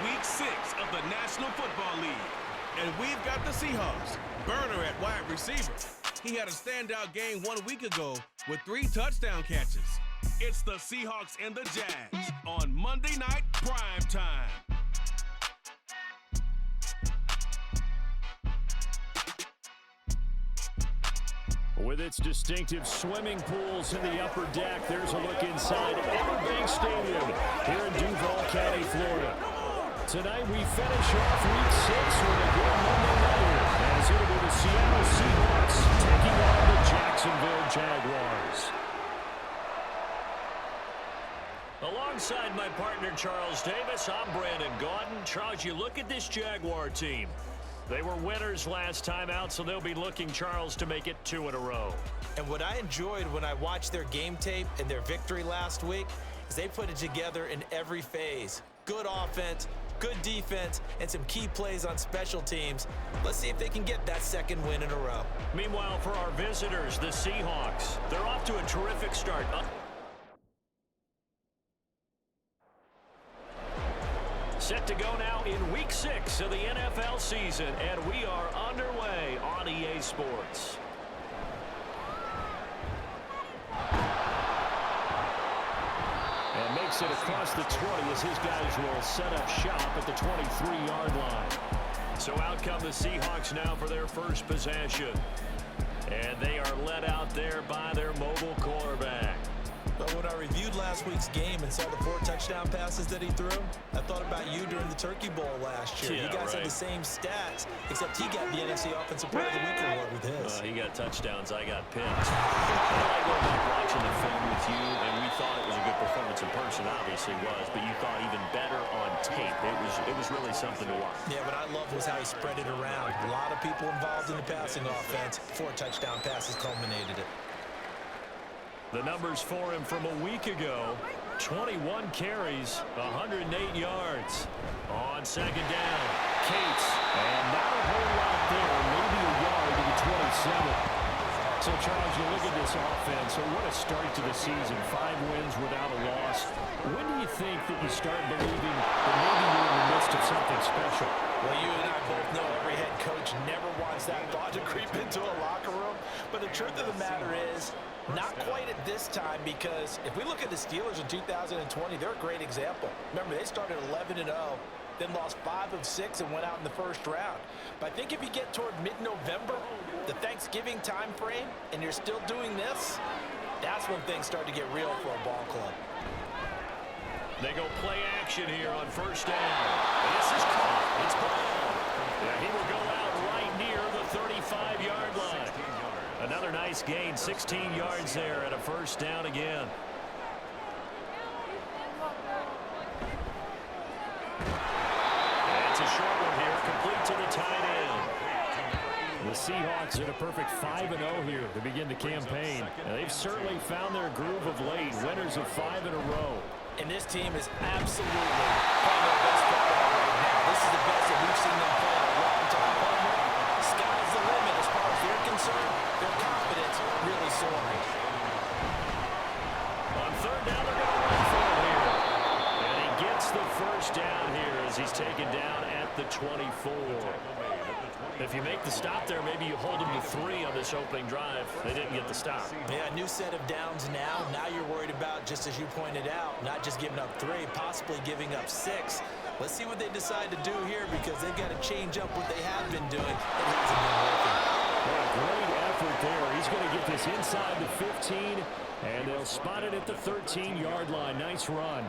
Week 6 of the National Football League. And we've got the Seahawks. Burner at wide receiver. He had a standout game 1 week ago with 3 touchdown catches. It's the Seahawks and the Jags on Monday Night Prime Time. With its distinctive swimming pools in the upper deck, there's a look inside Everbank Stadium here in Duval County, Florida. Tonight we finish off Week 6 with a good Monday nighter, as it'll be the Seattle Seahawks taking on the Jacksonville Jaguars. Alongside my partner Charles Davis, I'm Brandon Gaudin. Charles, you look at this Jaguar team. They were winners last time out, so they'll be looking, Charles, to make it 2 in a row. And what I enjoyed when I watched their game tape and their victory last week is they put it together in every phase. Good offense, good defense, and some key plays on special teams. Let's see if they can get that second win in a row. Meanwhile, for our visitors, the Seahawks, they're off to a terrific start. Set to go now in Week 6 of the NFL season, and we are underway on EA Sports. And makes it across the 20 as his guys will set up shop at the 23-yard line. So out come the Seahawks now for their first possession. And they are led out there by their mobile quarterback. But when I reviewed last week's game and saw the 4 touchdown passes that he threw, I thought about you during the Turkey Bowl last year. Yeah, you guys had the same stats, except he got the NFC Offensive Player of the Week award with his. He got touchdowns, I got picks. I go back watching the film with you, and we thought it was a good performance in person, obviously was, but you thought even better on tape. It was really something to watch. Yeah, what I loved was how he spread it around. A lot of people involved in the passing offense. 4 touchdown passes culminated it. The numbers for him from a week ago, 21 carries, 108 yards. On second down, Cates, and not a whole lot there, maybe a yard to the 27. So, Charles, you look at this offense, so what a start to the season, 5 wins without a loss. When do you think that you start believing that maybe you're in the midst of something special? Well, you and I both know every head coach never wants that thought to creep into a locker room. But the truth of the matter is, not quite at this time, because if we look at the Steelers in 2020, they're a great example. Remember, they started 11-0, then lost 5 of 6 and went out in the first round. But I think if you get toward mid-November, the Thanksgiving time frame, and you're still doing this, that's when things start to get real for a ball club. They go play action here on first down. And this is caught. It's Brown. Yeah, he will go out right near the 35-yard line. Another nice gain, 16 yards there and a first down again. And it's a short one here, complete to the tight end. The Seahawks in a perfect 5-0 here to begin the campaign. And they've certainly found their groove of late, winners of 5 in a row. And this team is absolutely playing their best football right now. This is the best that we've seen them play in a long time. Sky's the limit as far as they're concerned. Their confidence really soaring. On third down, they're going to run for it here. And he gets the first down here as he's taken down at the 24. If you make the stop there, maybe you hold them to 3 on this opening drive. They didn't get the stop. Yeah, new set of downs now. Now you're worried about, just as you pointed out, not just giving up 3, possibly giving up 6. Let's see what they decide to do here, because they've got to change up what they have been doing. It hasn't been working. What a great effort there. He's going to get this inside the 15, and they'll spot it at the 13-yard line. Nice run.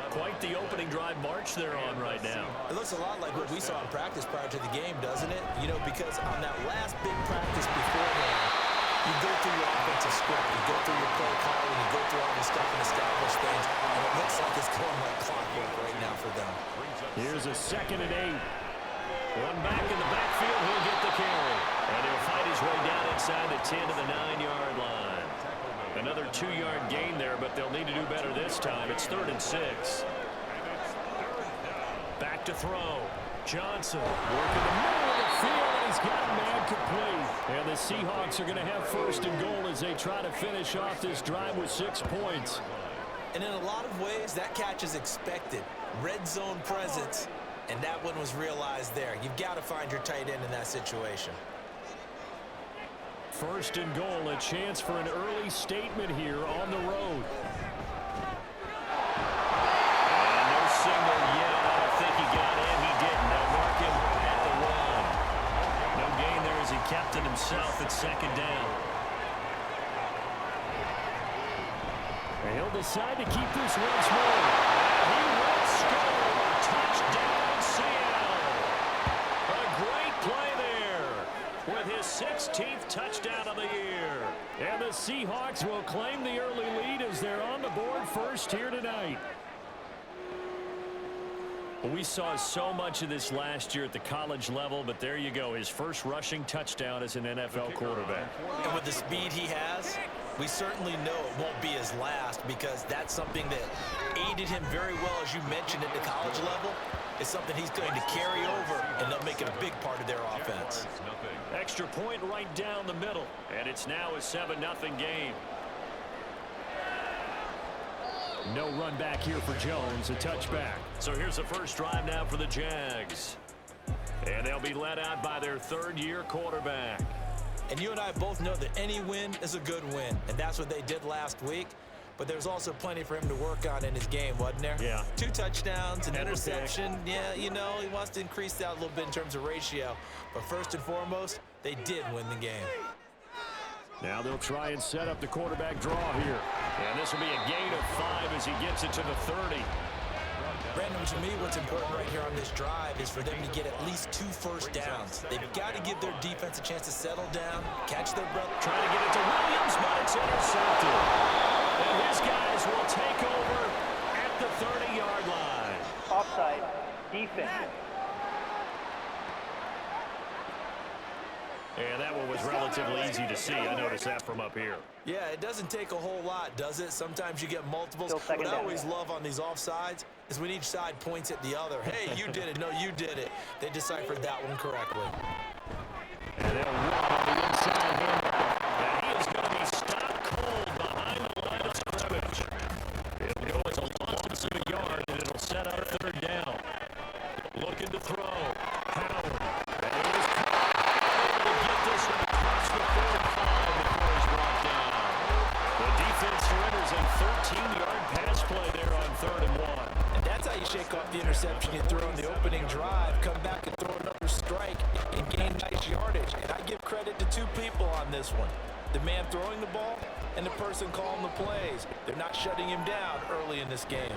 Quite the opening drive march they're on right now. It looks a lot like what we saw in practice prior to the game, doesn't it? You know, because on that last big practice beforehand, you go through your offensive script, you go through your play calling, you go through all the stuff and establish things, and it looks like it's going like clockwork right now for them. Here's a 2nd and 8. One back in the backfield, he'll get the carry. And he'll fight his way down inside the 10 to the 9-yard line. Another 2-yard gain there, but they'll need to do better this time. It's 3rd and 6. Back to throw. Johnson working the middle of the field, and he's got a man complete. And the Seahawks are going to have 1st and goal as they try to finish off this drive with 6 points. And in a lot of ways, that catch is expected. Red zone presence, and that one was realized there. You've got to find your tight end in that situation. First and goal, a chance for an early statement here on the road. And no signal yet. I don't think he got in. He didn't. They'll mark him at the 1. No gain there as he kept it himself at second down. And he'll decide to keep this once more. He will score. Touchdown, Seattle. A great play there with his 16th touchdown of the year. And the Seahawks will claim the early lead as they're on the board first here tonight. Well, we saw so much of this last year at the college level, but there you go. His first rushing touchdown as an NFL quarterback. And with the speed he has, we certainly know it won't be his last, because that's something that aided him very well, as you mentioned, at the college level. It's something he's going to carry over, and they'll make it a big part of their offense. Extra point right down the middle, and it's now a 7-0 game. No run back here for Jones, a touchback. So here's the first drive now for the Jags. And they'll be led out by their third-year quarterback. And you and I both know that any win is a good win, and that's what they did last week. But there's also plenty for him to work on in his game, wasn't there? Yeah. 2 touchdowns, an interception. Yeah, you know, he wants to increase that a little bit in terms of ratio. But first and foremost, they did win the game. Now they'll try and set up the quarterback draw here. And this will be a gain of 5 as he gets it to the 30. Brandon, to me, what's important right here on this drive is for them to get at least 2 first downs. They've got to give their defense a chance to settle down, catch their breath. Trying to get it to Williams, but it's intercepted. And his guys will take over at the 30-yard line. Offside, defense. And that one was relatively easy to see. I noticed that from up here. Yeah, it doesn't take a whole lot, does it? Sometimes you get multiples. What I always love on these offsides is when each side points at the other. Hey, you did it. No, you did it. They deciphered that one correctly. And they'll run on the inside handoff. And he is going to be stopped cold behind the line of scrimmage. It'll go as a loss of a yard, and it'll set up third down. Looking to throw. Howard. And it is able to get this one across the 45 before he's brought down. The defense surrenders a 13-yard pass play there on 3rd and 1. And that's how you shake off the interception you threw on the opening drive. Come back and throw another strike and gain nice yardage. And I give credit to 2 people on this one. The man throwing the ball and the person calling the plays. They're not shutting him down early in this game.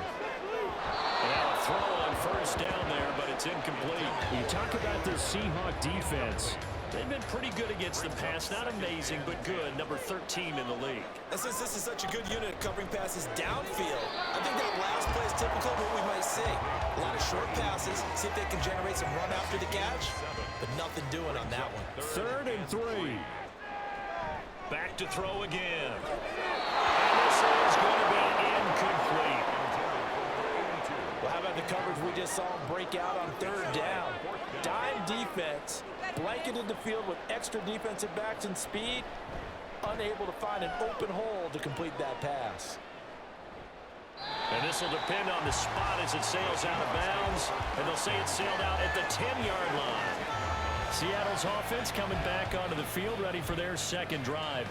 Now a throw on first down there, but it's incomplete. You talk about the Seahawk defense. They've been pretty good against the pass. Not amazing, but good. Number 13 in the league. And since this is such a good unit of covering passes downfield, I think that last play is typical of what we might see. A lot of short passes, see if they can generate some run after the catch, but nothing doing on that one. 3rd and 3. Back to throw again. And this is going to be incomplete. Well, how about the coverage we just saw him break out on 3rd down? Dime defense, blanketed the field with extra defensive backs and speed, unable to find an open hole to complete that pass. And this will depend on the spot as it sails out of bounds, and they'll say it sailed out at the 10-yard line. Seattle's offense coming back onto the field, ready for their second drive.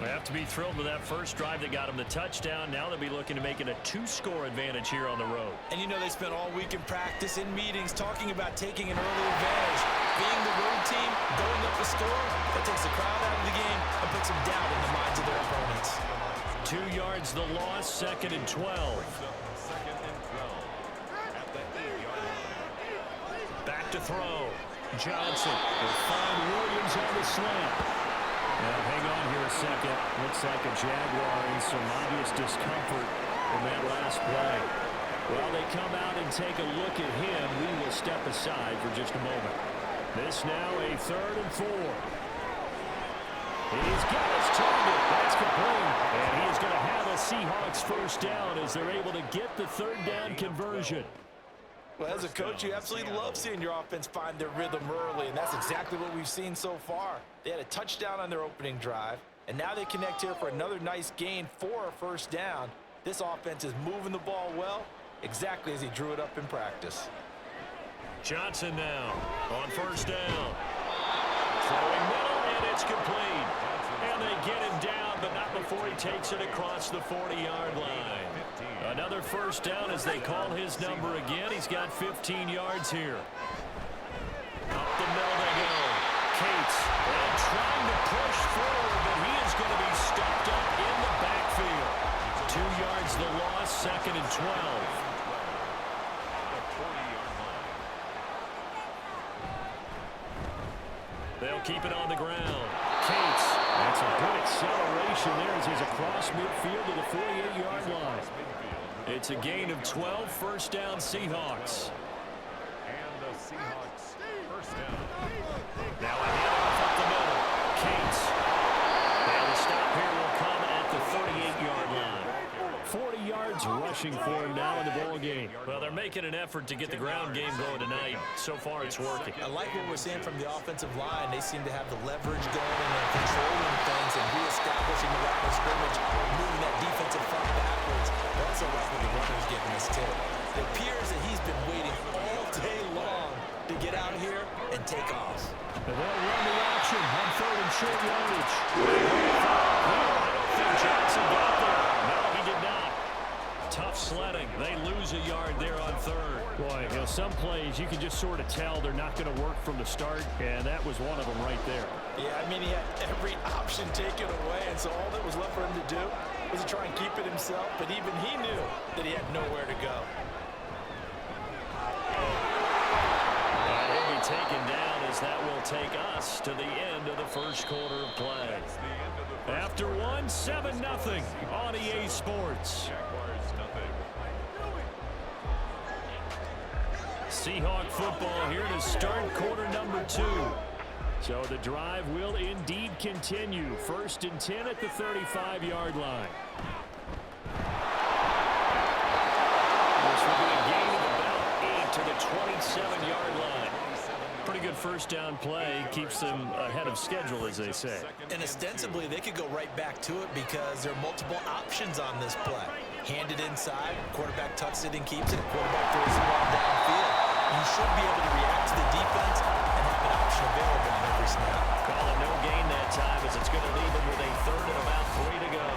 They have to be thrilled with that first drive that got them the touchdown. Now they'll be looking to make it a 2-score advantage here on the road. And you know they spent all week in practice, in meetings, talking about taking an early advantage. Being the road team, going up a score, that takes the crowd out of the game and puts them down in the minds of their opponents. 2 yards the loss, 2nd and 12. Back to throw. Johnson will find Williams on the slant. Now hang on here a second. Looks like a Jaguar in some obvious discomfort in that last play. While they come out and take a look at him, we will step aside for just a moment. This now a 3rd and 4. He's got his target. That's complete. And he is going to have a Seahawks first down as they're able to get the 3rd down conversion. Well, as a coach, you absolutely love seeing your offense find their rhythm early, and that's exactly what we've seen so far. They had a touchdown on their opening drive, and now they connect here for another nice gain for a first down. This offense is moving the ball well, exactly as he drew it up in practice. Johnson now on first down. Throwing middle, and it's complete. And they get him down, but not before he takes it across the 40-yard line. Another first down as they call his number again. He's got 15 yards here. Up the middle they go. Cates and trying to push forward, but he is going to be stopped up in the backfield. 2 yards the loss, 2nd and 12. They'll keep it on the ground. Cates. That's a good acceleration there as he's across midfield to the 48-yard line. It's a gain of 12, first down Seahawks. And the Seahawks first down. Now a handoff up the middle. Cates. And the stop here will come at the 38-yard line. 40 yards rushing for him now in the ball game. Well, they're making an effort to get the ground game going tonight. So far, it's working. I like what we're seeing from the offensive line. They seem to have the leverage going and they're controlling things and reestablishing the line of scrimmage, moving that defensive front backwards. I also like what the runner's giving us, too. It appears that he's been waiting all day long to get out here and take off. And they'll run the action on 3rd and short yardage. I don't think Johnson got there. No, he did not. Tough sledding. They lose a yard there on 3rd. Boy, you know, some plays you can just sort of tell they're not going to work from the start, and that was one of them right there. Yeah, I mean, he had every option taken away, and so all that was left for him to do was to try and keep it himself, but even he knew that he had nowhere to go. He'll be taken down as that will take us to the end of the first quarter of play. After one, 7-0 on EA Sports. Seahawk football here to start quarter number 2. So the drive will indeed continue. 1st and 10 at the 35-yard line. This will be a gain of about 8 to the 27-yard line. Pretty good first down play. Keeps them ahead of schedule, as they say. And ostensibly, they could go right back to it because there are multiple options on this play. Hand it inside, quarterback tucks it and keeps it, quarterback throws the ball downfield. You should be able to react to the defense and have an option available on every snap. Call it no gain that time as it's going to leave him with a 3rd and about 3 to go.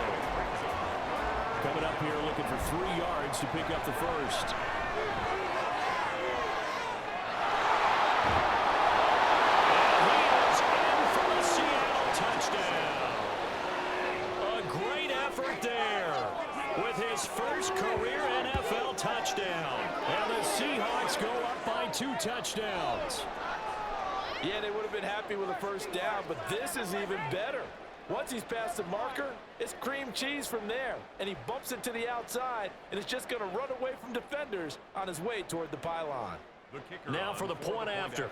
Coming up here looking for 3 yards to pick up the first. First career NFL touchdown. And the Seahawks go up by 2 touchdowns. Yeah, they would have been happy with a first down, but this is even better. Once he's past the marker, it's cream cheese from there. And he bumps it to the outside, and it's just going to run away from defenders on his way toward the pylon. Now for the point after.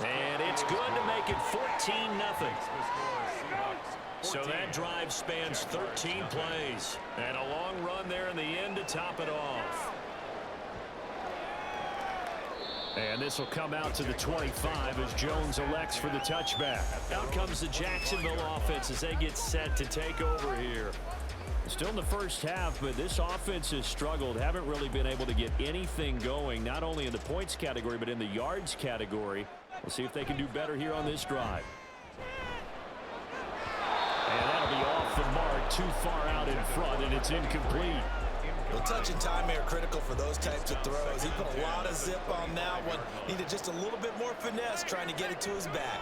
And it's good to make it 14-0. So that drive spans 13 plays. And a long run there in the end to top it off. And this will come out to the 25 as Jones elects for the touchback. Out comes the Jacksonville offense as they get set to take over here. Still in the first half, but this offense has struggled. Haven't really been able to get anything going, not only in the points category, but in the yards category. We'll see if they can do better here on this drive. And that'll be off the mark, too far out in front, and it's incomplete. Well, touch and time are critical for those types of throws. He put a lot of zip on that one. Needed just a little bit more finesse trying to get it to his back.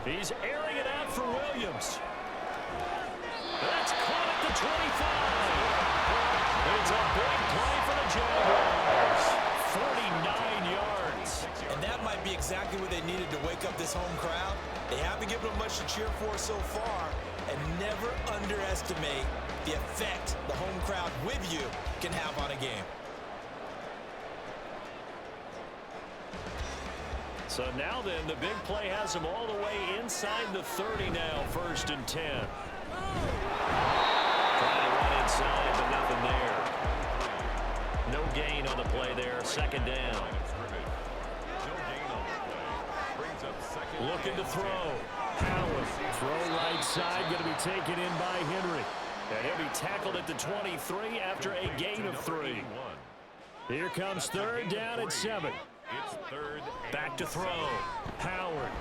He's airing it out for Williams. That's caught at the 25. It's a big play for the Jaguars. 49 yards. And that might be exactly what they needed to wake up this home crowd. They haven't given them much to cheer for so far, and never underestimate the effect the home crowd with you can have on a game. So now then, the big play has them all the way inside the 30 now, 1st and 10. Trying to run inside, but nothing there. No gain on the play there, 2nd down. No gain on the play. Brings up Looking to throw. Howard. Throw right side. Going to be taken in by Henry. And he'll be tackled at the 23 after a gain of 3. Here comes third down at 7. It's third. Back to throw. Howard.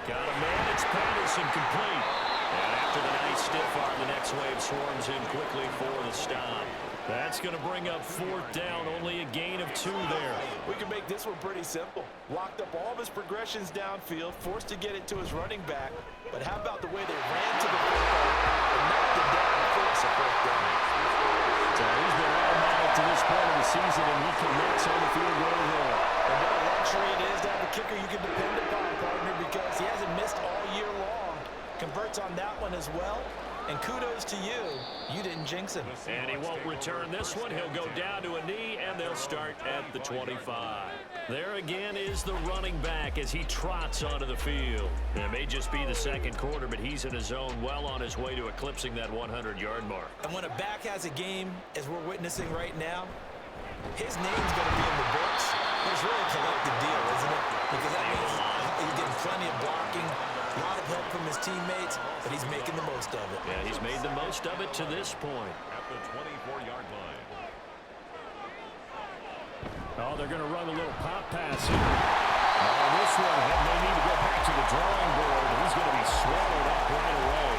Got a man. It's Patterson complete. And after the nice stiff arm, the next wave swarms in quickly for the stop. That's going to bring up fourth down. Only a gain of 2 there. We can make this one pretty simple. Locked up all of his progressions downfield, forced to get it to his running back. But how about the way they ran to the football and knocked it down and forced a fourth down? So he's been automatic to this point of the season, and he connects on the field goal there. And what a luxury it is to have a kicker you can depend upon, partner, because he hasn't missed all year long. Converts on that one as well. And kudos to you. You didn't jinx him. And he won't return this one. He'll go down to a knee, and they'll start at the 25. There again is the running back as he trots onto the field. It may just be the second quarter, but he's in his zone, well on his way to eclipsing that 100-yard mark. And when a back has a game, as we're witnessing right now, his name's going to be in the books. It's really a collective deal, isn't it? Because that means he's getting plenty of blocking, a lot of help from his teammates, but he's making the most of it. Yeah, he's made the most of it to this point. At the 24-yard line. Oh, they're going to run a little pop pass here. Oh, this one may need to go back to the drawing board. He's going to be swallowed up right away.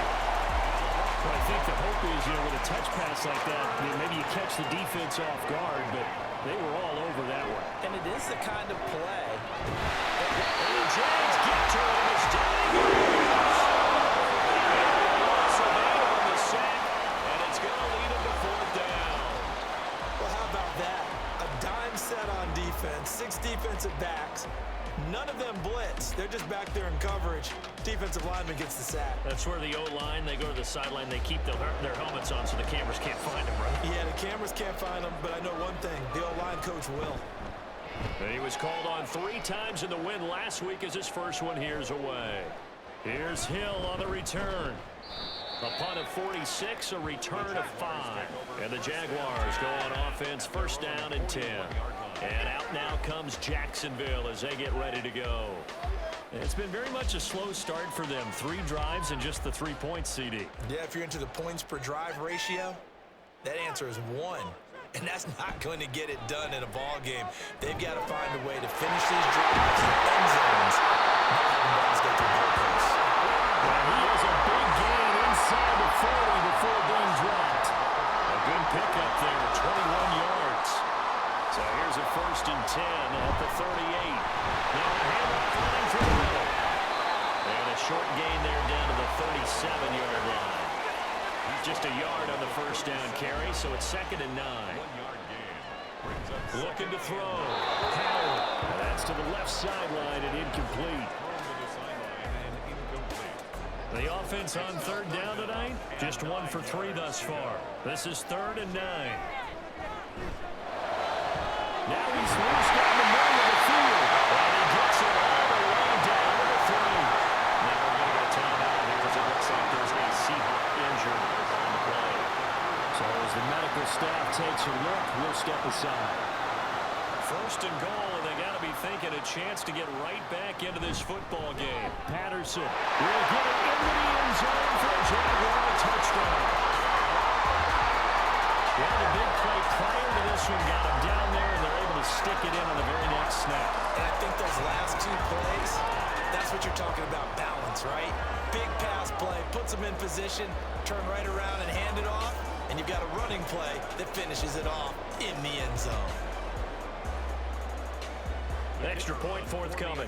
Well, I think the hope is, with a touch pass like that, maybe you catch the defense off guard, but they were all over that one. And it is the kind of play. And the Jags get to him. It's Jags. On the sack, and it's going to lead him to fourth down. Well, how about that? A dime set on defense, 6 defensive backs. None of them blitz. They're just back there in coverage. Defensive lineman gets the sack. That's where the O-line, they go to the sideline, they keep their helmets on so the cameras can't find them, right? Yeah, the cameras can't find them, but I know one thing. The O-line coach will. And he was called on 3 times in the win last week as his first one here's away. Here's Hill on the return. A punt of 46, a return of 5. And the Jaguars go on offense, first down and 10. And out now comes Jacksonville as they get ready to go. It's been very much a slow start for them. 3 drives and just the 3 points, CD. Yeah, if you're into the points per drive ratio, that answer is 1. And that's not going to get it done in a ball game. They've got to find a way to finish these drives in end zones. Not having balls go through goalposts. Well, he has a big gain inside the 40 before being dropped. A good pickup there, 21 yards. So here's a first and 10 at the 38. Now a handoff running through the middle. And a short gain there down to the 37-yard line. Just a yard on the first down carry, so it's second and 9. 1-yard gain. Looking to throw. Howard. That's to the left sideline and incomplete. The offense on third down tonight, just 1 for 3 thus far. This is third and 9. Now he's loose down the middle of the field. And he gets it all the way down to the 3. Now we're going to get a timeout here as it looks like there's a Seahawk injured on the play. So as the medical staff takes a look, we'll step aside. First and goal, and they got to be thinking a chance to get right back into this football game. Patterson will get it into the end zone for a Jaguar touchdown. Yeah, the big play prior to this one got him down there, and they're able to stick it in on the very next snap. And I think those last 2 plays, that's what you're talking about, balance, right? Big pass play, puts them in position, turn right around and hand it off, and you've got a running play that finishes it off in the end zone. Extra point forthcoming.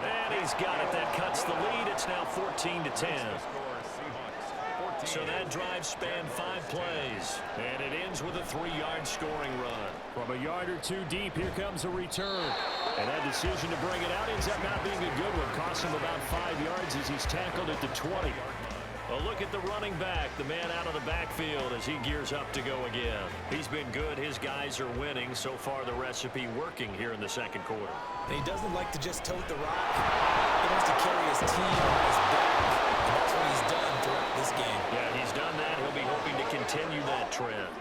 And he's got it. That cuts the lead. It's now 14-10. So that drive spanned 5 plays. And it ends with a 3-yard scoring run. From a yard or 2 deep, here comes a return. And that decision to bring it out ends up not being a good one. Costs him about 5 yards as he's tackled at the 20. A look at the running back, the man out of the backfield as he gears up to go again. He's been good. His guys are winning. So far, the recipe working here in the second quarter. And he doesn't like to just tote the rock. He wants to carry his team on his back. And that's what he's done throughout this game. Yeah, he's done that. He'll be hoping to continue that trend.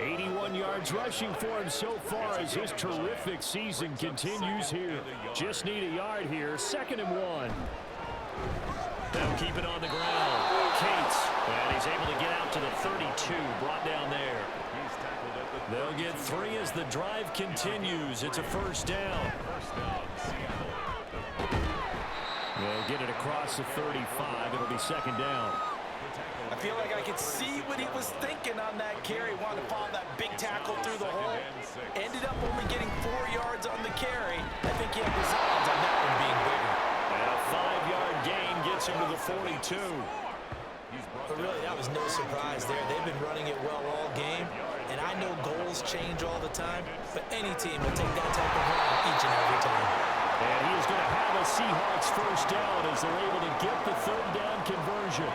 81 yards rushing for him so far as his terrific season continues here. Just need a yard here. 2nd and 1. They'll keep it on the ground. Cates, and he's able to get out to the 32, brought down there. They'll get 3 as the drive continues. It's a 1st down. They'll get it across the 35. It'll be 2nd down. I feel like I could see what he was thinking on that carry. Wanted to follow that big tackle through the hole. Ended up only getting 4 yards on the carry. I think he had designs on that one being bigger. And a 5-yard gain gets him to the 42. But really, that was no surprise there. They've been running it well all game. And I know goals change all the time, but any team will take that type of run each and every time. And he is going to have a Seahawks 1st down as they're able to get the 3rd down conversion.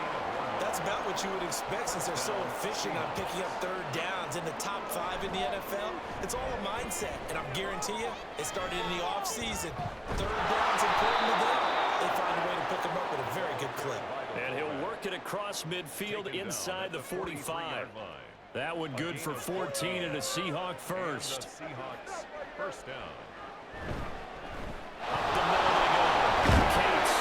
That's about what you would expect since they're so efficient on picking up 3rd downs in the top 5 in the NFL. It's all a mindset, and I guarantee you, it started in the offseason. 3rd down's important to them. They find a way to pick them up with a very good clip. And he'll work it across midfield inside the 45. That one good for 14 and a Seahawk 1st. Seahawks 1st down. Up the middle they go. Cates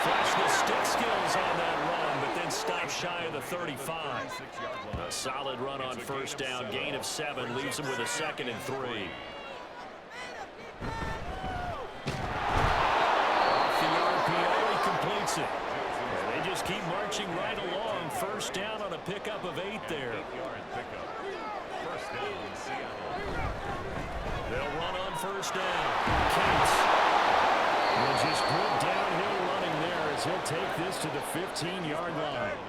flashed the stick skills on that run, but then stopped shy of the 35. A solid run on 1st down. Gain of 7 leaves him with a 2nd and 3. Off the RPO, he completes it. And they just keep marching right along. 1st down on a pickup of 8 there. 1st down, Seattle. They'll run on 1st down. Cates will just good downhill running there as he'll take this to the 15-yard line.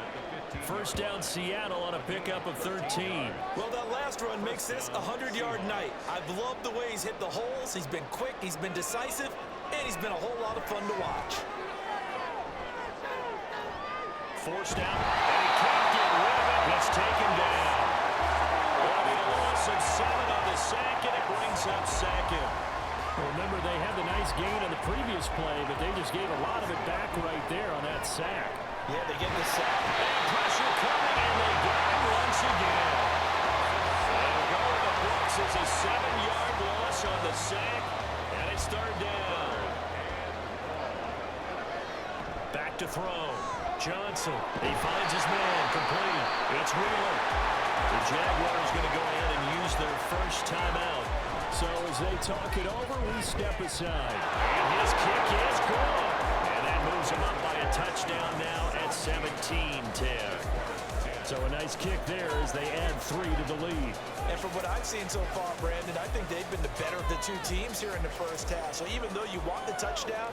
1st down Seattle on a pickup of 13. Well, that last run makes this a 100-yard night. I've loved the way he's hit the holes. He's been quick, he's been decisive, and he's been a whole lot of fun to watch. Forced out, and he can't get rid of it. He's taken down. Well, a loss of 7 on the sack, and it brings up 2nd. Remember, they had the nice gain on the previous play, but they just gave a lot of it back right there on that sack. Yeah, they get the sack. And pressure coming, and they got him once again. They'll go to the books as a 7-yard loss on the sack, and it's 3rd down. Back to throw. Johnson, he finds his man, complete. It's Wheeler. The Jaguars going to go ahead and use their 1st timeout. So as they talk it over, we step aside. And his kick is good. And that moves him up by a touchdown now at 17-10. So a nice kick there as they add 3 to the lead. And from what I've seen so far, Brandon, I think they've been the better of the 2 teams here in the 1st half. So even though you want the touchdown,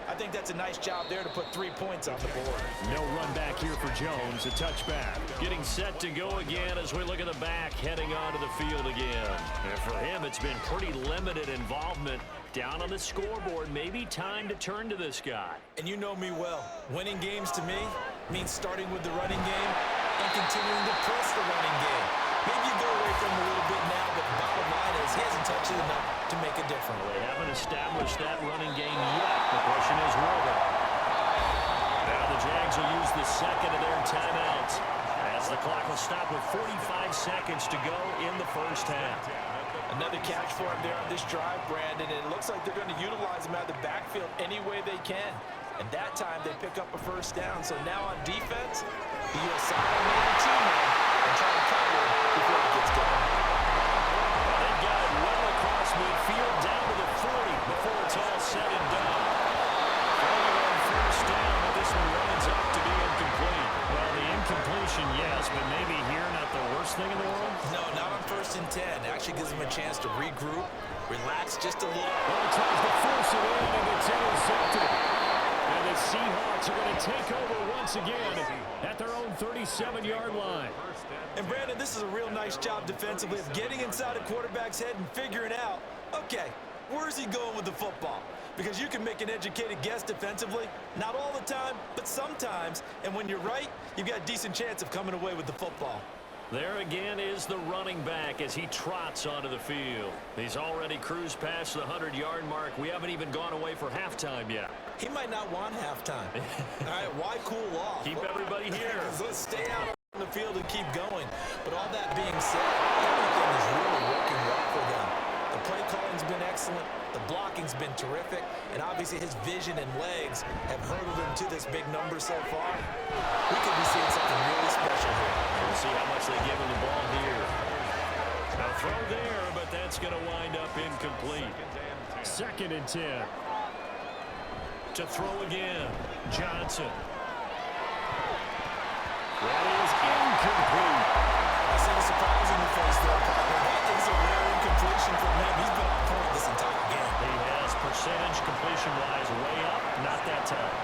I think that's a nice job there to put 3 points on the board. No run back here for Jones, a touchback. Getting set to go again as we look at the back, heading onto the field again. And for him, it's been pretty limited involvement down on the scoreboard. Maybe time to turn to this guy. And you know me well. Winning games to me means starting with the running game and continuing to press the running game. Maybe you go away from him a little bit now, but the bottom line is he hasn't touched it enough to make a difference. They haven't established that running game yet. The question is, will they? Now the Jags will use the 2nd of their timeouts as the clock will stop with 45 seconds to go in the 1st half. Another catch for him there on this drive, Brandon, and it looks like they're going to utilize him out of the backfield any way they can. And that time they pick up a 1st down. So now on defense, you assign maybe 2 men and try to cover him before he gets going. They've got it well across midfield down to the 40 before it's all said and done. Throwing on 1st down, but this one runs up to be incomplete. Well, the incompletion, yes, but maybe here not the worst thing in the world? No, not on 1st and 10. Actually gives him a chance to regroup, relax just a little. Well, tries to force it in, and it's intercepted. And the Seahawks are going to take over once again at their own 37-yard line. And, Brandon, this is a real nice job defensively of getting inside a quarterback's head and figuring out, okay, where's he going with the football? Because you can make an educated guess defensively, not all the time, but sometimes. And when you're right, you've got a decent chance of coming away with the football. There again is the running back as he trots onto the field. He's already cruised past the 100-yard mark. We haven't even gone away for halftime yet. He might not want halftime. All right, why cool off? Keep everybody here. Let's stay out. the field and keep going. But all that being said, everything is really working well for them. The play calling's been excellent. The blocking's been terrific. And obviously his vision and legs have hurdled him to this big number so far. We could be seeing something really special here. We'll see how much they give him the ball here. A throw there, but that's going to wind up incomplete. 2nd and 10. To throw again. Johnson. That is incomplete. I see the surprise in your face there, partner. That is a rare incompletion from him. He's been on point this entire game. He has percentage completion-wise way up. Not that time.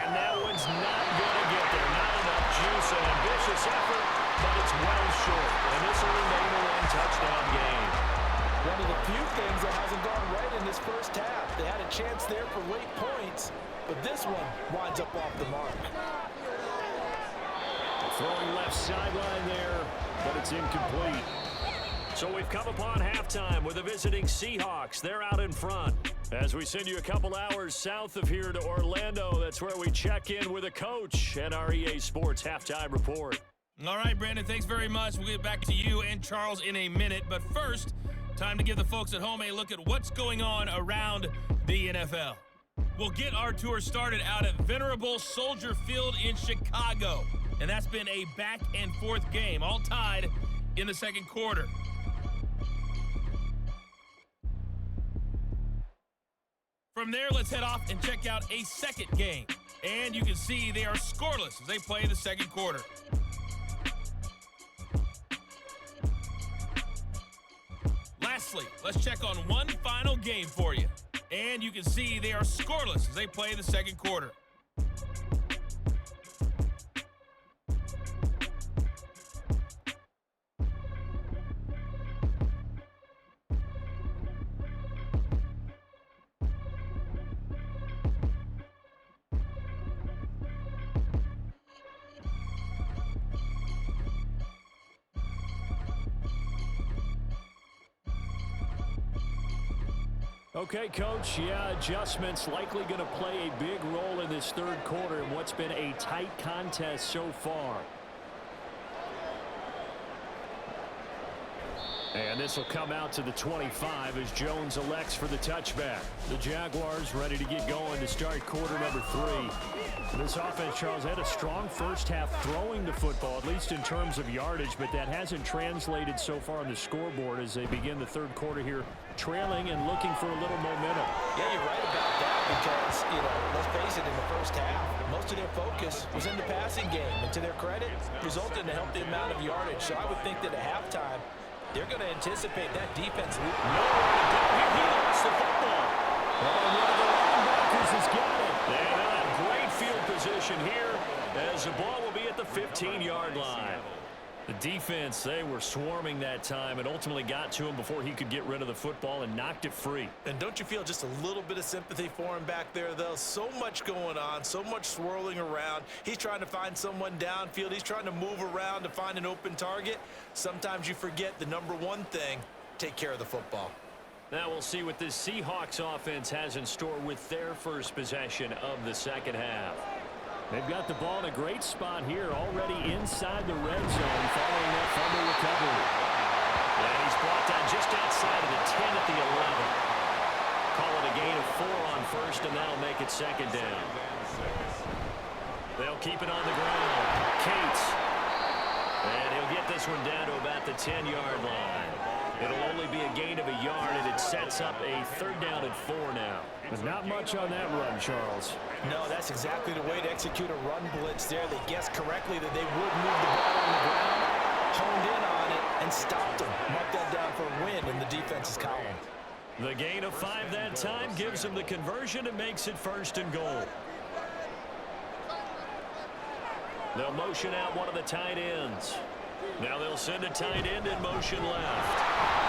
And that one's not going to get there. Not enough juice. An ambitious effort, but it's well short. And this will remain a one-touchdown game. One of the few things that hasn't gone right in this first half. They had a chance there for late points, but this one winds up off the mark. Throwing left sideline there, but it's incomplete. So we've come upon halftime with the visiting Seahawks. They're out in front. As we send you a couple hours south of here to Orlando, that's where we check in with a coach and our EA Sports Halftime Report. All right, Brandon, thanks very much. We'll get back to you and Charles in a minute. But first, time to give the folks at home a look at what's going on around the NFL. We'll get our tour started out at Venerable Soldier Field in Chicago. And that's been a back-and-forth game, all tied in the second quarter. From there, let's head off and check out a second game. And you can see they are scoreless as they play the second quarter. Lastly, let's check on one final game for you. And you can see they are scoreless as they play the second quarter. Okay, Coach, adjustments likely going to play a big role in this third quarter in what's been a tight contest so far. And this will come out to the 25 as Jones elects for the touchback. The Jaguars ready to get going to start quarter number 3. This offense, Charles, had a strong first half throwing the football, at least in terms of yardage, but that hasn't translated so far on the scoreboard as they begin the third quarter here, trailing and looking for a little momentum. Yeah, you're right about that because, let's face it, in the first half, most of their focus was in the passing game. And to their credit, resulted in a healthy amount of yardage. So I would think that at halftime, they're going to anticipate that defense. Nowhere to go here. He lost the football. Oh, one of the linebackers has got it. And they'll have great field position here as the ball will be at the 15-yard line. The defense, they were swarming that time and ultimately got to him before he could get rid of the football and knocked it free. And don't you feel just a little bit of sympathy for him back there, though? So much going on, so much swirling around. He's trying to find someone downfield. He's trying to move around to find an open target. Sometimes you forget the number one thing, take care of the football. Now we'll see what this Seahawks offense has in store with their first possession of the second half. They've got the ball in a great spot here, already inside the red zone following that fumble recovery. And he's brought down just outside of the 10 at the 11. Call it a gain of 4 on first, and that'll make it second down. They'll keep it on the ground. Cates. And he'll get this one down to about the 10-yard line. It'll only be a gain of a yard, and it sets up a third down and 4 now. But not much on that run, Charles. No, that's exactly the way to execute a run blitz there. They guessed correctly that they would move the ball on the ground, honed in on it, and stopped them. Mark that down for a win in the defense's column. The gain of 5 that time gives them the conversion and makes it first and goal. They'll motion out one of the tight ends. Now they'll send a tight end in motion left.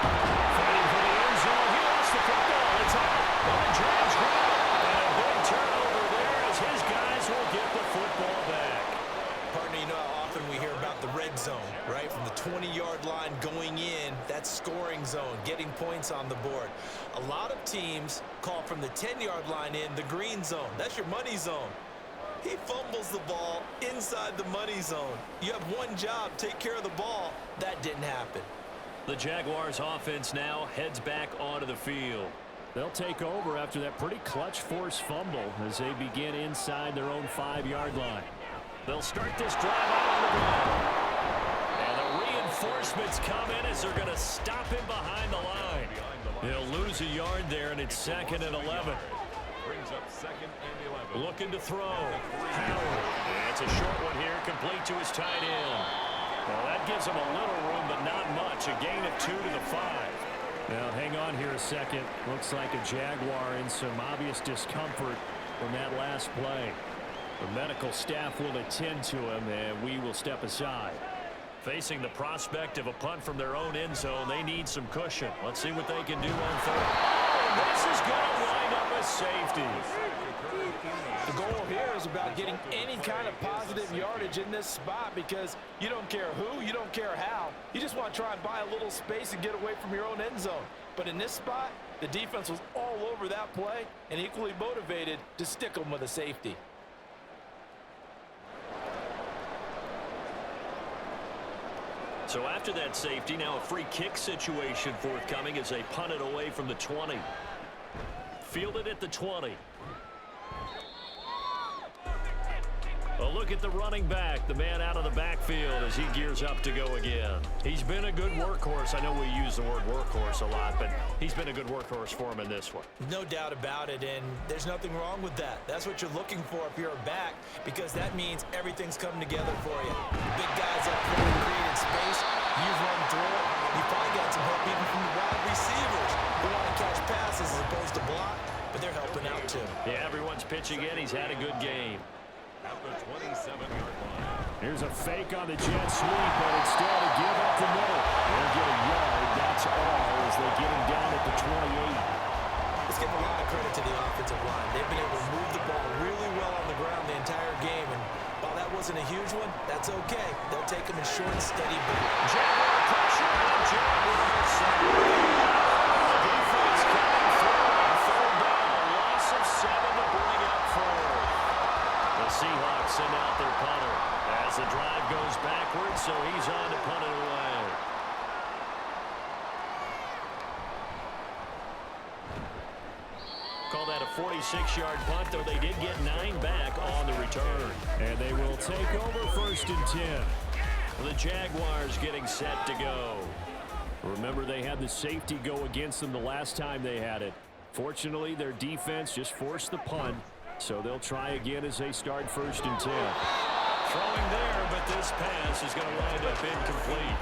Fighting for the end zone. He lost the football. It's out. On the Jags ground. And a big turnover there as his guys will get the football back. Partner, you know how often we hear about the red zone, right? From the 20-yard line going in, that's scoring zone, getting points on the board. A lot of teams call from the 10-yard line in the green zone. That's your money zone. He fumbles the ball inside the money zone. You have one job, take care of the ball. That didn't happen. The Jaguars offense now heads back onto the field. They'll take over after that pretty clutch forced fumble as they begin inside their own 5-yard line. They'll start this drive out on the ground. And the reinforcements come in as they're going to stop him behind the line. He'll lose a yard there, and it's 2nd and 11. Brings up 2nd and 11. Looking to throw. Howard. It's a short one here, complete to his tight end. Well, that gives him a little room, but not much. A gain of 2 to the 5. Now, hang on here a second. Looks like a Jaguar in some obvious discomfort from that last play. The medical staff will attend to him, and we will step aside. Facing the prospect of a punt from their own end zone, they need some cushion. Let's see what they can do on 3rd. Oh, this is going to wind up a safety. The goal here is about getting any kind of positive yardage in this spot because you don't care who, you don't care how. You just want to try and buy a little space and get away from your own end zone. But in this spot, the defense was all over that play and equally motivated to stick them with a safety. So after that safety, now a free kick situation forthcoming as they punt it away from the 20. Fielded at the 20. A look at the running back, the man out of the backfield as he gears up to go again. He's been a good workhorse. I know we use the word workhorse a lot, but he's been a good workhorse for him in this one. No doubt about it, and there's nothing wrong with that. That's what you're looking for if you're a back, because that means everything's coming together for you. The big guys up front have created space. You've run through it. You've probably got some help even from the wide receivers who want to catch passes as opposed to block, but they're helping out too. Yeah, everyone's pitching in. He's had a good game. At the 27-yard line. Here's a fake on the jet sweep, but instead to give up the middle. They'll get a yard. That's all as they get him down at the 28. Let's give a lot of credit to the offensive line. They've been able to move the ball really well on the ground the entire game, and while that wasn't a huge one, that's okay. They'll take them in short and steady. Jaguar pressure on Jaguars. Defense coming through on 3rd down. A loss of 7 to bring up 4. The Seahawks send out their punter as the drive goes backwards, so he's on to punt it away. Call that a 46-yard punt, though they did get 9 back on the return. And they will take over 1st and 10. The Jaguars getting set to go. Remember, they had the safety go against them the last time they had it. Fortunately, their defense just forced the punt, so they'll try again as they start 1st and 10. Throwing there, but this pass is going to wind up incomplete.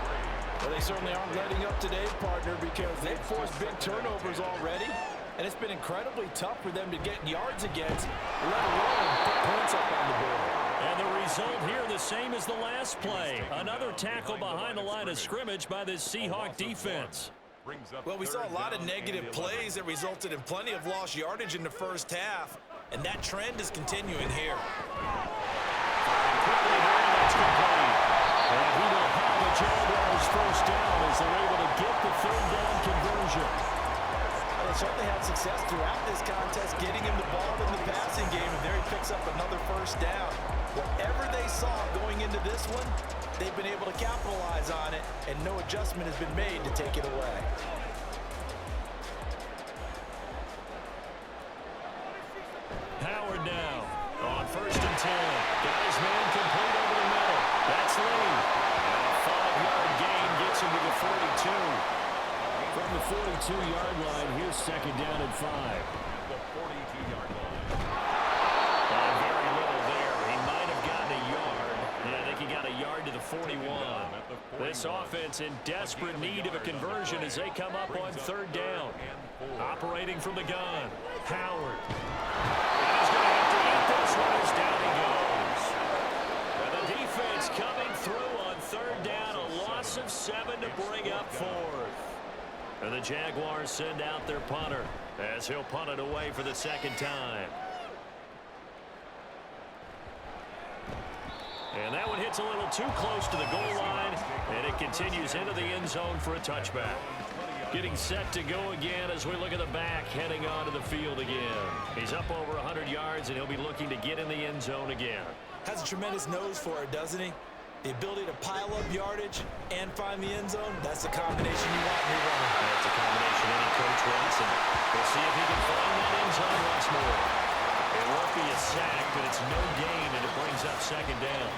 Well, they certainly aren't letting up today, partner, because they've forced big turnovers already, and it's been incredibly tough for them to get yards against, let alone put points up on the board. And the result here the same as the last play. Another tackle behind the line of scrimmage by this Seahawk defense. Well, we saw a lot of negative plays that resulted in plenty of lost yardage in the first half, and that trend is continuing here. Quickly here, that's complete. And he will have the Jaguars 1st down as they're able to get the 3rd down conversion. They certainly had success throughout this contest, getting him the ball in the passing game, and there he picks up another 1st down. Whatever they saw going into this one, they've been able to capitalize on it, and no adjustment has been made to take it away. Howard now on 1st and 10. Got his man complete over the middle. That's Lee. And a 5-yard gain gets him to the 42. From the 42-yard line, here's 2nd down and 5. The 42-yard line. Very little there. He might have gotten a yard. Yeah, I think he got a yard to the 41. This offense in desperate need of a conversion as they come up on 3rd down. Operating from the gun. Howard. And he's going to have to eat this one as down he goes. And the defense coming through on 3rd down. A loss of 7 to bring up 4th. And the Jaguars send out their punter as he'll punt it away for the 2nd time. And that one hits a little too close to the goal line, and it continues into the end zone for a touchback. Getting set to go again as we look at the back, heading onto the field again. He's up over 100 yards, and he'll be looking to get in the end zone again. Has a tremendous nose for it, doesn't he? The ability to pile up yardage and find the end zone, that's the combination you want in your running. That's a combination any coach wants, and we'll see if he can find that end zone once more. It won't be a sack, but it's no gain, and it brings up second down.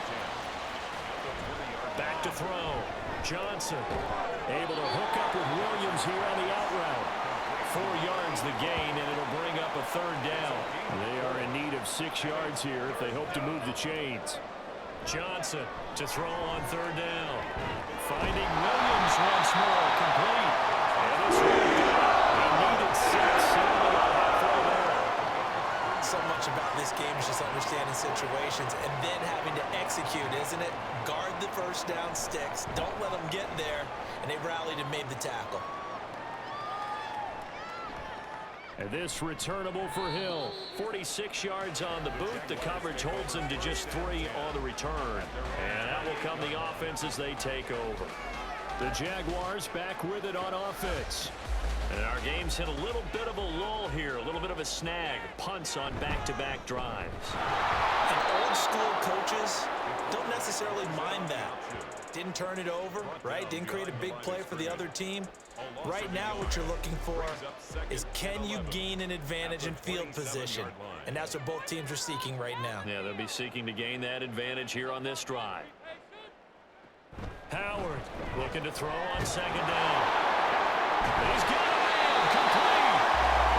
Back to throw. Johnson able to hook up with Williams here on the out route. 4 yards the gain, and it'll bring up a third down. They are in need of 6 yards here if they hope to move the chains. Johnson to throw on third down. Finding Williams once more, complete. And this will do it. He needed 6, and only got halfway there. So much about this game is just understanding situations and then having to execute, isn't it? Guard the first down sticks. Don't let them get there. And they rallied and made the tackle. And this returnable for Hill. 46 yards on the boot. The coverage holds him to just 3 on the return. And that will come the offense as they take over. The Jaguars back with it on offense. And our game's hit a little bit of a lull here, a little bit of a snag. Punts on back-to-back drives. And old school coaches don't necessarily mind that. Didn't turn it over, right? Didn't create a big play for the other team. Right now what you're looking for is, can you gain an advantage in field position? And that's what both teams are seeking right now. Yeah, they'll be seeking to gain that advantage here on this drive. Howard looking to throw on second down. He's got it in, complete.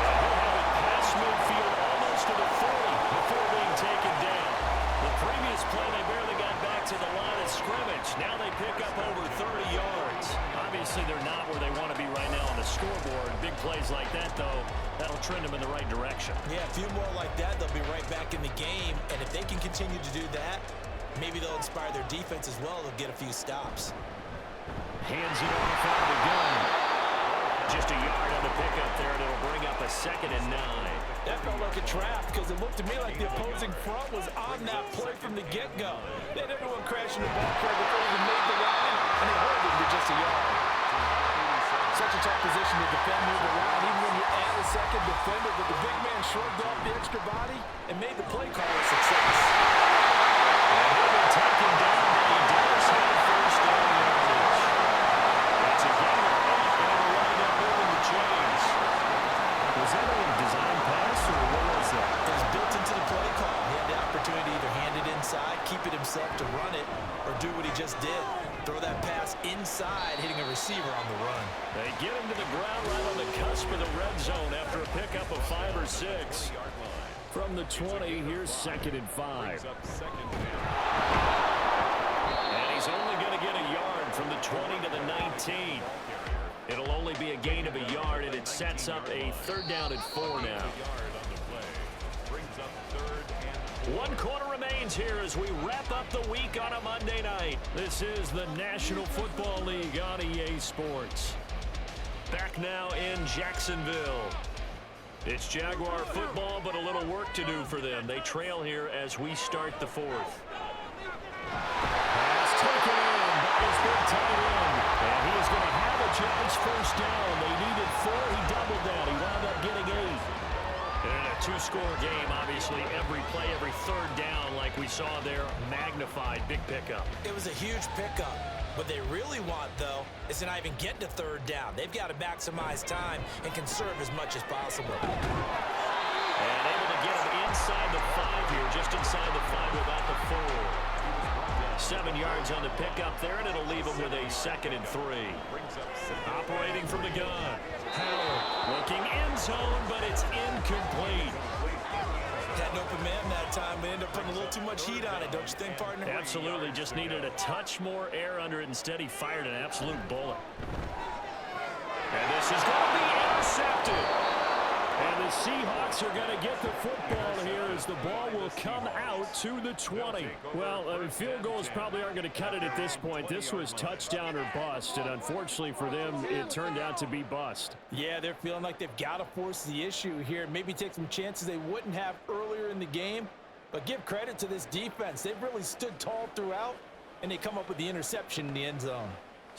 And he'll have it past midfield almost to the 40 before being taken down. The previous play, they barely got back to the line of scrimmage. Now they pick up over 30 yards. Obviously, they're not where they want to be right now on the scoreboard. Big plays like that, though, that'll trend them in the right direction. Yeah, a few more like that, they'll be right back in the game. And if they can continue to do that, maybe they'll inspire their defense as well. They'll get a few stops. Hands it off out of the gun. Just a yard on the pickup there, and it'll bring up a 2nd and 9. That felt like a trap because it looked to me like the opposing front was on that play from the get-go. They had everyone crashing the ball carrier before they made the line, and they held him to just a yard. Such a tough position to defend near the line, even when you add a second defender, but the big man shrugged off the extra body and made the play call a success. And he'll be taken down, but he does have first down yardage. That's a gain of 8, and it'll wind up moving the chains. Was that a design pass, or what was that? It was built into the play call. He had the opportunity to either hand it inside, keep it himself to run it, or do what he just did. Throw that pass inside, hitting a receiver on the run. They get him to the ground right on the cusp of the red zone after a pickup of 5 or 6. From the 20, here's 2nd and 5. And he's only going to get a yard from the 20 to the 19. It'll only be a gain of a yard, and it sets up a 3rd down and 4 now. 1 quarter remains here as we wrap up the week on a Monday night. This is the National Football League on EA Sports. Back now in Jacksonville. It's Jaguar football, but a little work to do for them. They trail here as we start the 4th. Pass taken in by his big tight end. And he is going to have a chance first down. They needed 4. He doubled that. He wound up getting 8. And in a 2-score game, obviously, every play, every 3rd down, like we saw there, magnified, big pickup. It was a huge pickup. What they really want, though, is to not even get to 3rd down. They've got to maximize time and conserve as much as possible. And able to get him inside the 5 here, just inside the 5 without the 4. 7 yards on the pickup there, and it'll leave him with a 2nd and 3. Operating from the gun. Howard looking end zone, but it's incomplete. Had an open man that time, but ended up putting a little too much heat on it, don't you think, partner? Absolutely, just needed a touch more air under it. Instead, he fired an absolute bullet. And this is going to be intercepted. And the Seahawks are going to get the football here as the ball will come out to the 20. Well, field goals probably aren't going to cut it at this point. This was touchdown or bust, and unfortunately for them, it turned out to be bust. Yeah, they're feeling like they've got to force the issue here. Maybe take some chances they wouldn't have earlier in the game. But give credit to this defense. They've really stood tall throughout, and they come up with the interception in the end zone.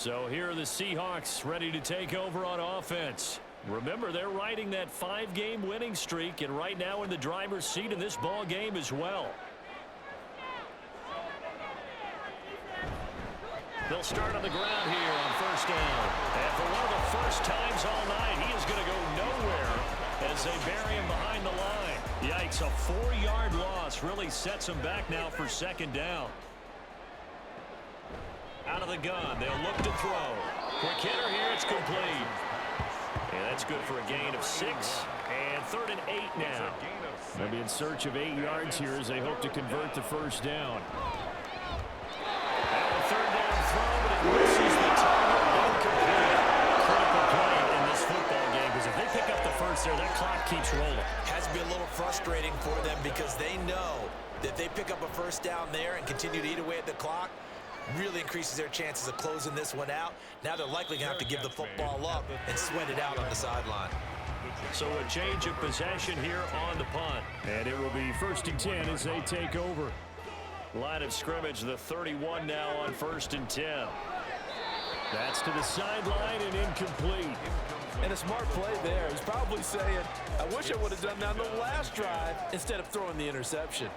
So here are the Seahawks ready to take over on offense. Remember, they're riding that 5-game winning streak, and right now in the driver's seat in this ball game as well. They'll start on the ground here on first down. And for one of the first times all night, he is going to go nowhere as they bury him behind the line. Yikes, a 4-yard loss really sets him back now for second down. Out of the gun, they'll look to throw. Quick hitter here, it's complete. And that's good for a gain of 6. And 3rd and 8 now. They'll be in search of 8 yards here as they hope to convert the first down. And a 3rd down throw, but it misses the target. Incomplete. Critical play in this football game, because if they pick up the first there, that clock keeps rolling. Has to be a little frustrating for them because they know that they pick up a first down there and continue to eat away at the clock, really increases their chances of closing this one out. Now they're likely going to have to give the football up and sweat it out on the sideline. So a change of possession here on the punt. And it will be 1st and 10 as they take over. Line of scrimmage, the 31 now on 1st and 10. That's to the sideline and incomplete. And a smart play there. He's probably saying, I wish I would have done that on the last drive instead of throwing the interception.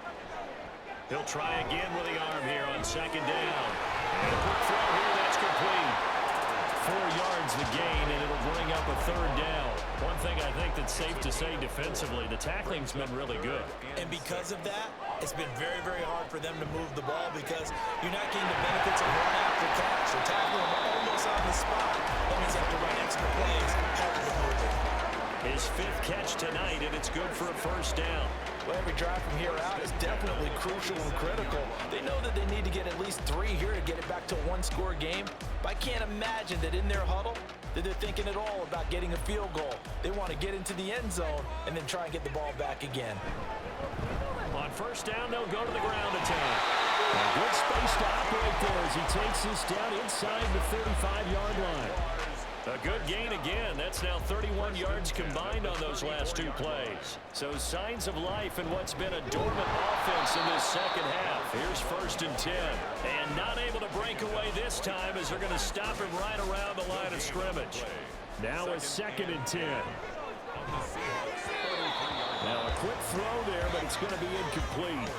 He'll try again with the arm here on 2nd down. And a quick throw here, that's complete. 4 yards the gain, and it'll bring up a 3rd down. One thing I think that's safe to say defensively, the tackling's been really good. And because of that, it's been very, very hard for them to move the ball because you're not getting the benefits of run after catch. They're tackling them almost on the spot. That means they have to run extra plays, harder to move it. His 5th catch tonight, and it's good for a 1st down. Well, every drive from here out is definitely crucial and critical. They know that they need to get at least 3 here to get it back to a 1-score game. But I can't imagine that in their huddle that they're thinking at all about getting a field goal. They want to get into the end zone and then try and get the ball back again. On 1st down, they'll go to the ground attack. A good space to operate there as he takes this down inside the 35-yard line. A good gain again. That's now 31 yards combined on those last 2 plays. So signs of life in what's been a dormant offense in this second half. Here's 1st and 10. And not able to break away this time as they're going to stop him right around the line of scrimmage. Now a 2nd and 10. Now a quick throw there, but it's going to be incomplete.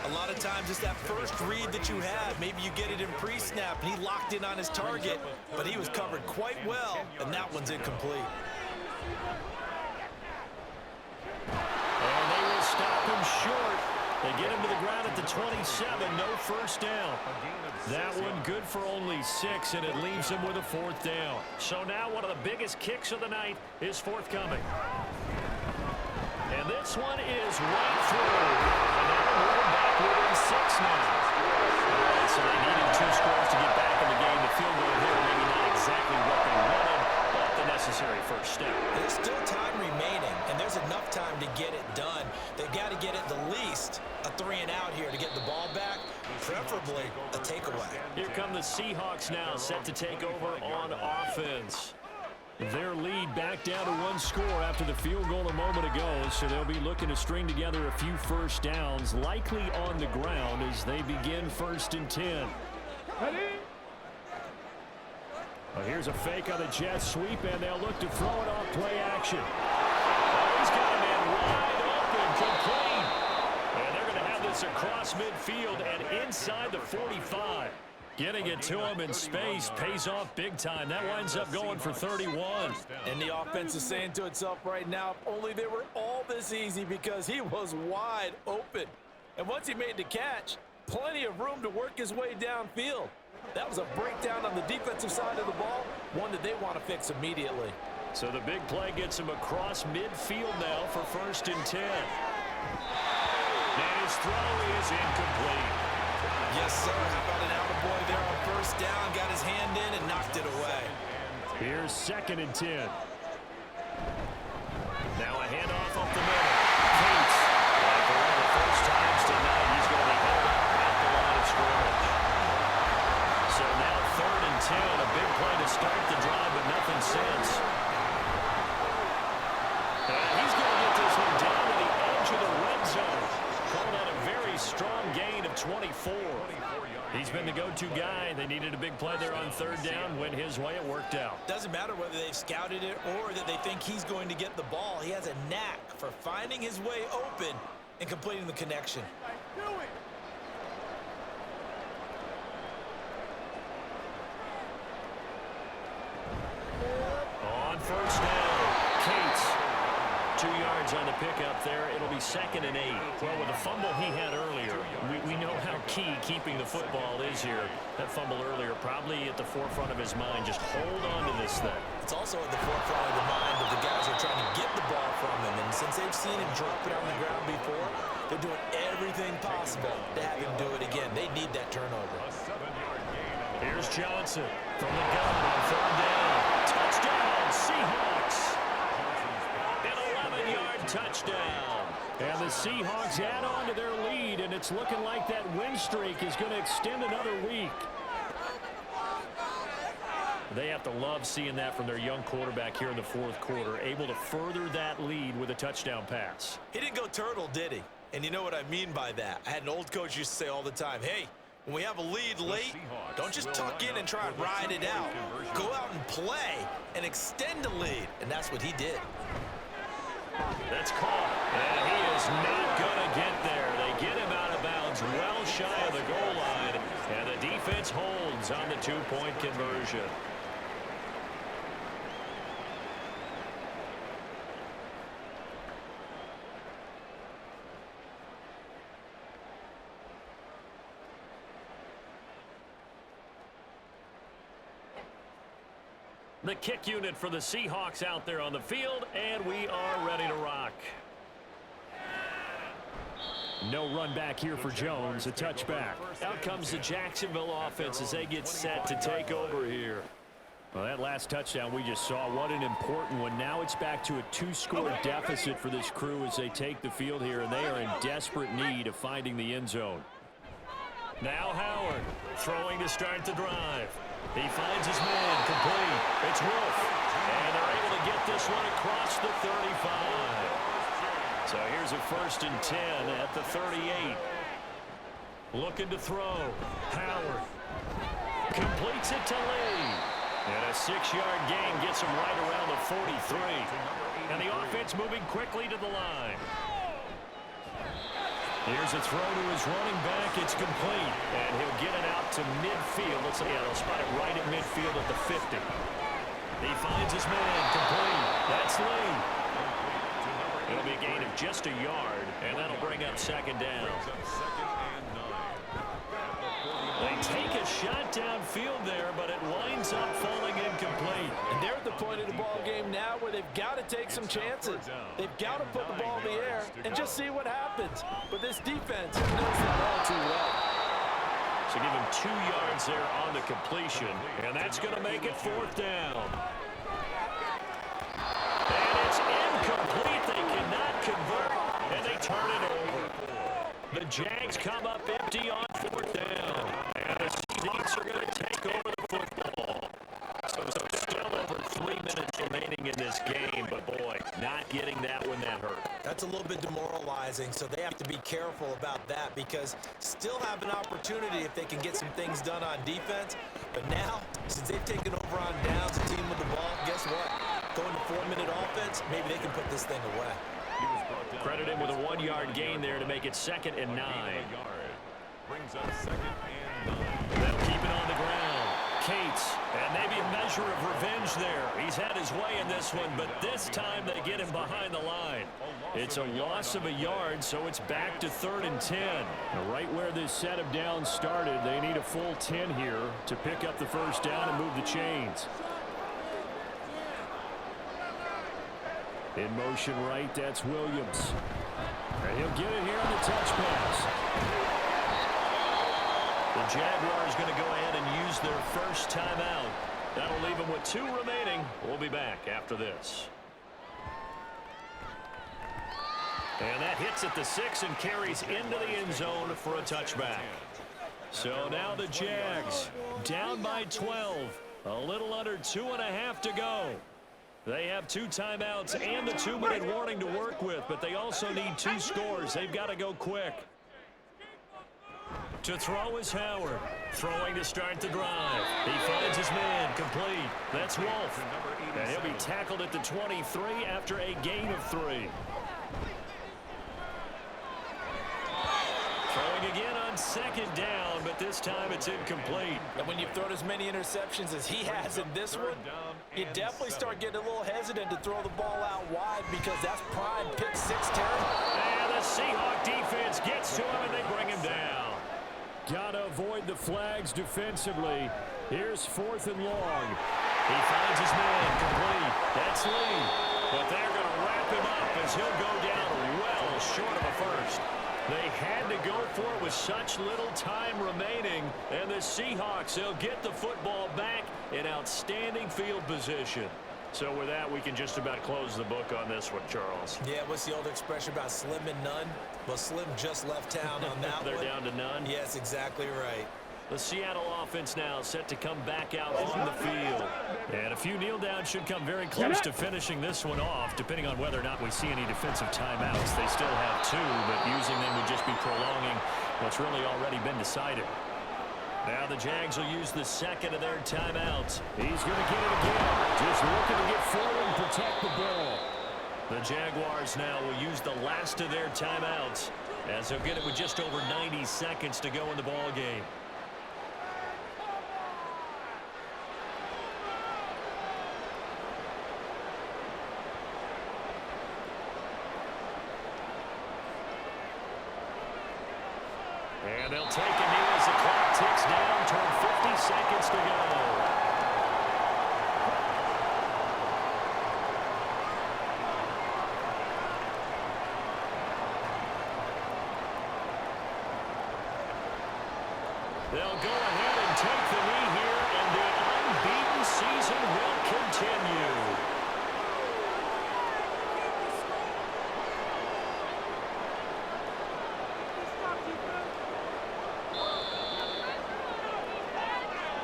A lot of times it's that first read that you have. Maybe you get it in pre-snap, and he locked in on his target, but he was covered quite well, and that one's incomplete. And they will stop him short. They get him to the ground at the 27, no 1st down. That one good for only 6, and it leaves him with a 4th down. So now one of the biggest kicks of the night is forthcoming. And this one is right through. And now we're back within 6 now. All right, so they needed 2 scores to get back in the game. The field goal here, maybe not exactly what they wanted, but the necessary 1st step. There's still time remaining, and there's enough time to get it done. They've got to get at the least a 3-and-out here to get the ball back, preferably a takeaway. Here come the Seahawks now, set to take over on offense. Their lead back down to 1 score after the field goal a moment ago, so they'll be looking to string together a few 1st downs, likely on the ground as they begin 1st and 10. Well, here's a fake on the jet sweep, and they'll look to throw it off play action. Oh, he's got a man wide open, complete. And they're going to have this across midfield and inside the 45. Getting it to him in space pays off big time. That winds up going for 31. And the offense is saying to itself right now, if only they were all this easy, because he was wide open. And once he made the catch, plenty of room to work his way downfield. That was a breakdown on the defensive side of the ball, one that they want to fix immediately. So the big play gets him across midfield now for 1st and 10. And his throw is incomplete. Yes, sir. How about an attaboy there on 1st down? Got his hand in and knocked it away. Here's 2nd and 10. Now a handoff up the middle. Cates. And for one of the first times tonight, he's going to be held at the line of scrimmage. So now 3rd and 10. A big play to start the drive, but nothing since. And he's going to get this one down to the edge of the red zone. Calling out a very strong gain of 24. He's been the go-to guy. They needed a big play there on third down. Went his way. It worked out. Doesn't matter whether they've scouted it or that they think he's going to get the ball. He has a knack for finding his way open and completing the connection. On first down, Cates. 2 yards on the pickup there. It'll be 2nd and 8. Well, with the fumble he had earlier, we know how key keeping the football is here. That fumble earlier probably at the forefront of his mind. Just hold on to this thing. It's also at the forefront of the mind of the guys who are trying to get the ball from him. And since they've seen him drop it on the ground before, they're doing everything possible to have him do it again. They need that turnover. Here's Johnson from the gun on third down. Touchdown, Seahawks. An 11-yard touchdown. And the Seahawks add on to their lead, and it's looking like that win streak is going to extend another week. They have to love seeing that from their young quarterback here in the fourth quarter, able to further that lead with a touchdown pass. He didn't go turtle, did he? And you know what I mean by that. I had an old coach used to say all the time, hey, when we have a lead late, don't just tuck in and try and ride it out. Go out and play and extend the lead. And that's what he did. That's caught. And he is not going to get there. They get him out of bounds well shy of the goal line. And the defense holds on the 2-point conversion. The kick unit for the Seahawks out there on the field, and we are ready to rock. No run back here for Jones, a touchback. Out comes the Jacksonville offense as they get set to take over here. Well, that last touchdown we just saw, what an important one. Now it's back to a 2-score deficit for this crew as they take the field here, and they are in desperate need of finding the end zone. Now Howard throwing to start the drive. He finds his man complete. It's Wolf. And they're able to get this one across the 35. So here's a 1st and 10 at the 38. Looking to throw. Howard completes it to Lee. And a 6-yard gain gets him right around the 43. And the offense moving quickly to the line. Here's a throw to his running back. It's complete. And he'll get it out to midfield. They'll spot it right at midfield at the 50. He finds his man. Complete. That's Lee. It'll be a gain of just a yard, and that'll bring up 2nd down. They take a shot downfield there, but it winds up falling incomplete. And they're at the point of the ball game now where they've got to take some chances. They've got to put the ball in the air and just see what happens. But this defense knows that all too well. So give him 2 yards there on the completion, and that's going to make it 4th down. And it's incomplete. They cannot convert, and they turn it over. The Jags come up empty on 4th down, and the Seahawks are going to take over the football. So still over 3 minutes remaining in this game, but boy, not getting that one that hurt. That's a little bit demoralizing, so they have to be careful about that because still have an opportunity if they can get some things done on defense. But now, since they've taken over on downs, the team with the ball, guess what? Going to 4-minute offense, maybe they can put this thing away. Credit him with a 1-yard gain there to make it 2nd and 9. Brings up 2nd and 9. They'll keep it on the ground. Cates, and maybe a measure of revenge there. He's had his way in this one, but this time they get him behind the line. It's a loss of a yard, so it's back to 3rd and 10. Right where this set of downs started, they need a full 10 here to pick up the 1st down and move the chains. In motion right, that's Williams. And he'll get it here on the touch pass. The Jaguars going to go ahead and use their first timeout. That'll leave them with 2 remaining. We'll be back after this. And that hits at the 6 and carries into the end zone for a touchback. So now the Jags down by 12. A little under 2.5 to go. They have 2 timeouts and the 2-minute warning to work with, but they also need 2 scores. They've got to go quick. To throw is Howard. Throwing to start the drive. He finds his man complete. That's Wolf. And he'll be tackled at the 23 after a gain of 3. Throwing again on second down, but this time it's incomplete. And when you've thrown as many interceptions as he has in this one, you definitely start getting a little hesitant to throw the ball out wide because that's prime pick 6 territory. And the Seahawk defense gets to him and they bring him down. Got to avoid the flags defensively. Here's 4th and long. He finds his man complete. That's Lee. But they're going to wrap him up as he'll go down well short of a first. They had to go for it with such little time remaining. And the Seahawks, they'll get the football back in outstanding field position. So with that, we can just about close the book on this one, Charles. Yeah, what's the old expression about slim and none? Well, Slim just left town on that They're one. down to none? Yes, exactly right. The Seattle offense now set to come back out on the field. And a few kneel downs should come very close to finishing this one off, depending on whether or not we see any defensive timeouts. They still have 2, but using them would just be prolonging what's really already been decided. Now the Jags will use the second of their timeouts. He's going to get it again. Just looking to get forward and protect the ball. The Jaguars now will use the last of their timeouts as they'll get it with just over 90 seconds to go in the ball game. And they'll take a knee as the clock ticks down toward 50 seconds to go. They'll go ahead and take the knee here, and the unbeaten season will continue.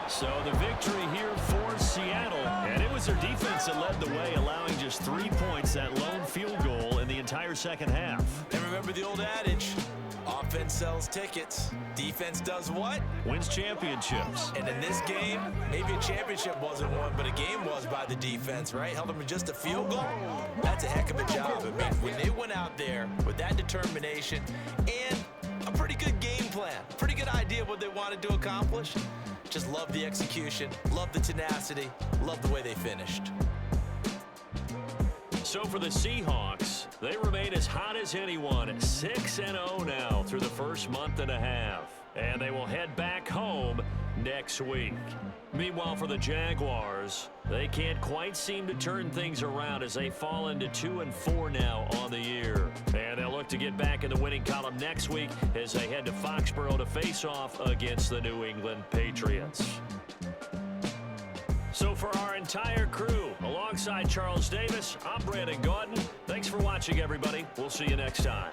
So the victory here for Seattle, and it was their defense that led the way, allowing just 3 points, that lone field goal in the entire second half. And remember the old adage, offense sells tickets, defense does what? Wins championships. And in this game, maybe a championship wasn't won, but a game was by the defense, right? Held them to just a field goal. That's a heck of a job. I mean, when they went out there with that determination and a pretty good game plan, pretty good idea of what they wanted to accomplish, just love the execution, love the tenacity, love the way they finished. So for the Seahawks, they remain as hot as anyone at 6-0 now through the first month and a half. And they will head back home next week. Meanwhile, for the Jaguars, they can't quite seem to turn things around as they fall into 2-4 now on the year. And they'll look to get back in the winning column next week as they head to Foxborough to face off against the New England Patriots. So for our entire crew, alongside Charles Davis, I'm Brandon Gaudin. Thanks for watching, everybody. We'll see you next time.